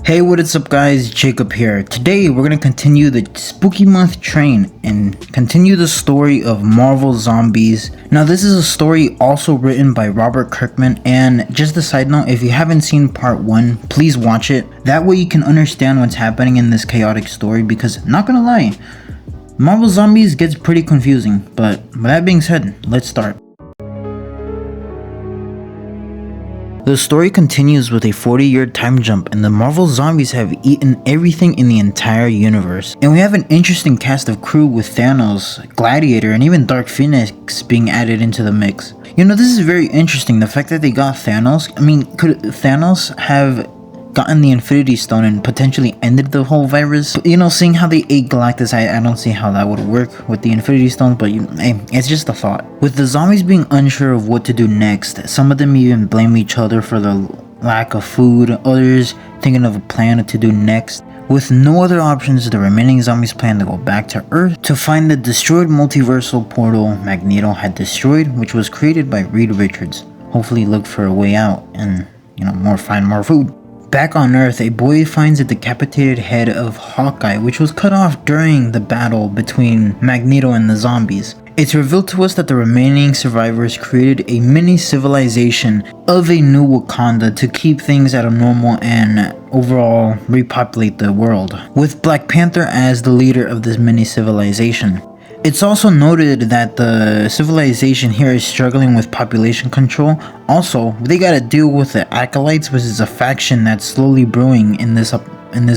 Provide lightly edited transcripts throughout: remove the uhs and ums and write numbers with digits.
Hey, what is up guys, Jacob here. Today we're going to continue the spooky month train and continue the story of Marvel Zombies. Now this is a story also written by Robert Kirkman, and just a side note, if you haven't seen part 1, please watch it. That way you can understand what's happening in this chaotic story, because not gonna lie, Marvel Zombies gets pretty confusing. But with that being said, let's start. The story continues with a 40-year time jump, and the Marvel Zombies have eaten everything in the entire universe. And we have an interesting cast of crew with Thanos, Gladiator, and even Dark Phoenix being added into the mix. You know, this is very interesting, the fact that they got Thanos. I mean, could Thanos have gotten the Infinity Stone and potentially ended the whole virus? You know, seeing how they ate Galactus, I don't see how that would work with the Infinity Stone, but hey, it's just a thought. With the zombies being unsure of what to do next, some of them even blame each other for the lack of food, others thinking of a plan to do next. With no other options, the remaining zombies plan to go back to Earth to find the destroyed multiversal portal Magneto had destroyed, which was created by Reed Richards. Hopefully look for a way out and, you know, find more food. Back on Earth, a boy finds a decapitated head of Hawkeye, which was cut off during the battle between Magneto and the zombies. It's revealed to us that the remaining survivors created a mini civilization of a new Wakanda to keep things at a normal and overall repopulate the world, with Black Panther as the leader of this mini civilization. It's also noted that the civilization here is struggling with population control. Also, they gotta deal with the Acolytes, which is a faction that's slowly brewing in this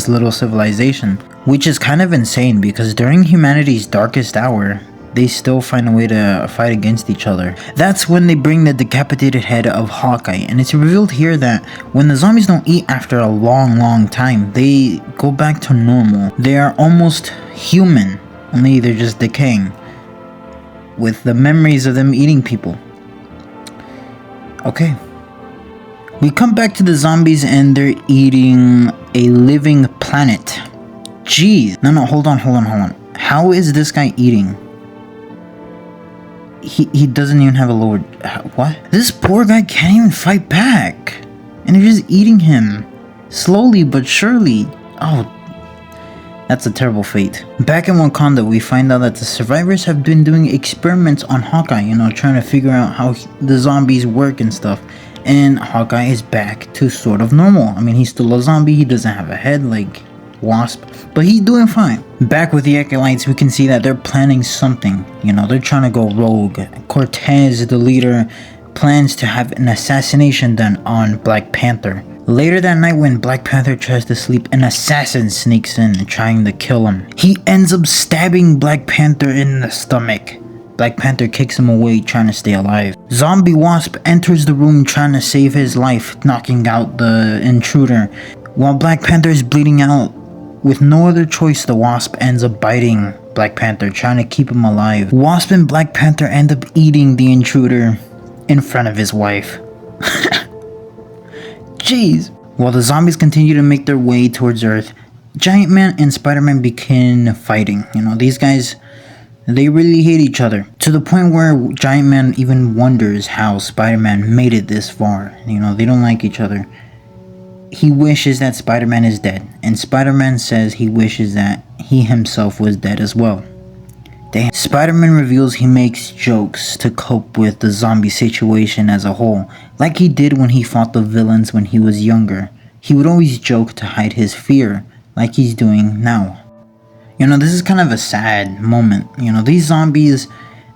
little civilization, which is kind of insane because during humanity's darkest hour, they still find a way to fight against each other. That's when they bring the decapitated head of Hawkeye, and it's revealed here that when the zombies don't eat after a long time, they go back to normal. They are almost human. Only they're just decaying, with the memories of them eating people. Okay. We come back to the zombies and they're eating a living planet. Jeez. No, hold on. How is this guy eating? He doesn't even have a lower... What? This poor guy can't even fight back. And they're just eating him. Slowly but surely. Oh, that's a terrible fate. Back in Wakanda, we find out that the survivors have been doing experiments on Hawkeye, you know, trying to figure out how the zombies work and stuff. And Hawkeye is back to sort of normal. I mean, he's still a zombie, he doesn't have a head like Wasp, but he's doing fine. Back with the Acolytes, we can see that they're planning something. You know, they're trying to go rogue. Cortez, the leader, plans to have an assassination done on Black Panther. Later that night, when Black Panther tries to sleep, an assassin sneaks in trying to kill him. He ends up stabbing Black Panther in the stomach. Black Panther kicks him away, trying to stay alive. Zombie Wasp enters the room trying to save his life, knocking out the intruder. While Black Panther is bleeding out, with no other choice, the Wasp ends up biting Black Panther, trying to keep him alive. Wasp and Black Panther end up eating the intruder in front of his wife. Jeez. While the zombies continue to make their way towards Earth, Giant Man and Spider-Man begin fighting. You know, these guys, they really hate each other, to the point where Giant Man even wonders how Spider-Man made it this far. You know, they don't like each other. He wishes that Spider-Man is dead, and Spider-Man says he wishes that he himself was dead as well. Damn. Spider-Man reveals he makes jokes to cope with the zombie situation as a whole, like he did when he fought the villains when he was younger. He would always joke to hide his fear, like he's doing now. You know, this is kind of a sad moment. You know, these zombies,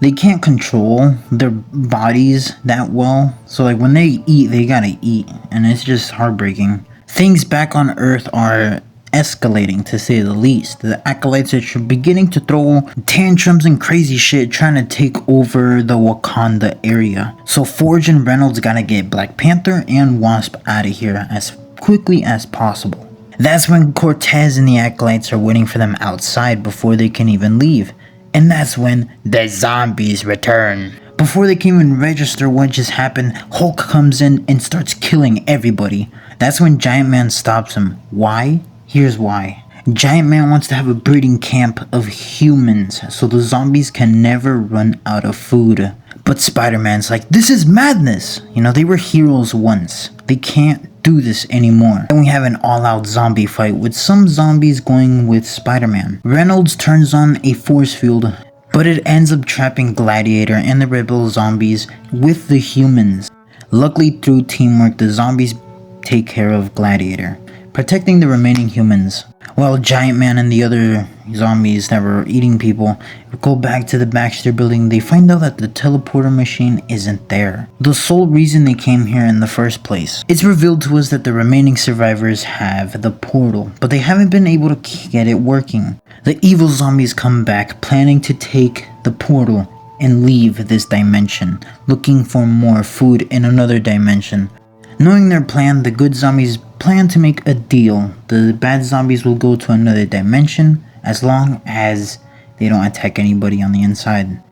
they can't control their bodies that well, so like when they eat, they gotta eat, and it's just heartbreaking. Things back on Earth are escalating, to say the least. The Acolytes are beginning to throw tantrums and crazy shit, trying to take over the Wakanda area. So Forge and Reynolds gotta get Black Panther and Wasp out of here as quickly as possible. That's when Cortez and the Acolytes are waiting for them outside before they can even leave. And that's when the zombies return. Before they can even register what just happened, Hulk comes in and starts killing everybody. That's when Giant Man stops him. Why? Here's why. Giant Man wants to have a breeding camp of humans so the zombies can never run out of food. But Spider-Man's like, this is madness. You know, they were heroes once. They can't do this anymore. Then we have an all-out zombie fight with some zombies going with Spider-Man. Reynolds turns on a force field, but it ends up trapping Gladiator and the rebel zombies with the humans. Luckily, through teamwork, the zombies take care of Gladiator, protecting the remaining humans. While Giant Man and the other zombies that were eating people go back to the Baxter building, they find out that the teleporter machine isn't there, the sole reason they came here in the first place. It's revealed to us that the remaining survivors have the portal, but they haven't been able to get it working. The evil zombies come back, planning to take the portal and leave this dimension, looking for more food in another dimension. Knowing their plan, the good zombies plan to make a deal. The bad zombies will go to another dimension as long as they don't attack anybody on the inside.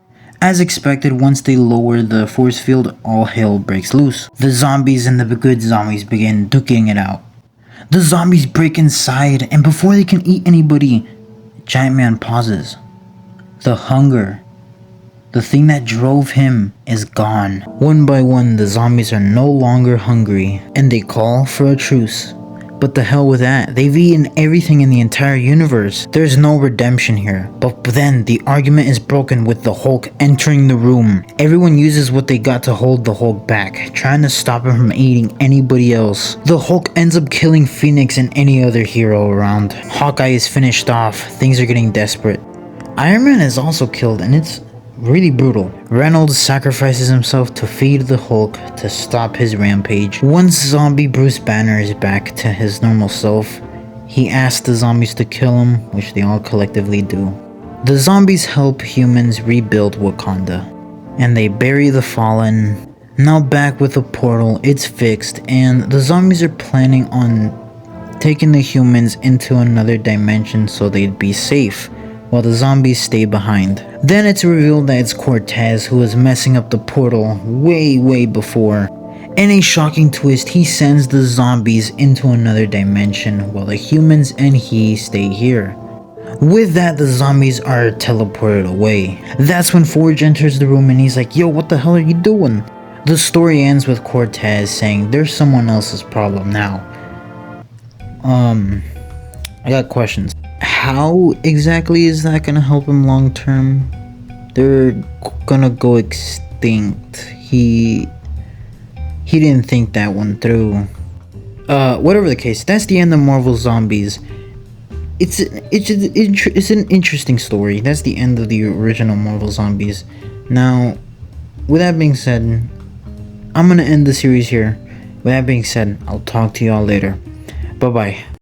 As expected, once they lower the force field, all hell breaks loose. The zombies and the good zombies begin duking it out. The zombies break inside, and before they can eat anybody, Giant Man pauses. The hunger, the thing that drove him, is gone. One by one, the zombies are no longer hungry, and they call for a truce. But the hell with that, they've eaten everything in the entire universe. There's no redemption here. But then, the argument is broken with the Hulk entering the room. Everyone uses what they got to hold the Hulk back, trying to stop him from eating anybody else. The Hulk ends up killing Phoenix and any other hero around. Hawkeye is finished off, things are getting desperate. Iron Man is also killed, and it's really brutal. Reynolds sacrifices himself to feed the Hulk to stop his rampage. Once zombie Bruce Banner is back to his normal self, he asks the zombies to kill him, which they all collectively do. The zombies help humans rebuild Wakanda, and they bury the fallen. Now back with the portal, it's fixed, and the zombies are planning on taking the humans into another dimension so they'd be safe, while the zombies stay behind. Then it's revealed that it's Cortez who was messing up the portal way before. In a shocking twist, he sends the zombies into another dimension while the humans and he stay here. With that, the zombies are teleported away. That's when Forge enters the room and he's like, "Yo, what the hell are you doing?" The story ends with Cortez saying there's someone else's problem now. I got questions. How exactly is that gonna help him long term? They're gonna go extinct. He didn't think that one through. Whatever the case, that's the end of Marvel Zombies. It's an interesting story. That's the end of the original Marvel Zombies. Now, with that being said, I'm gonna end the series here. With that being said, I'll talk to y'all later. Bye bye.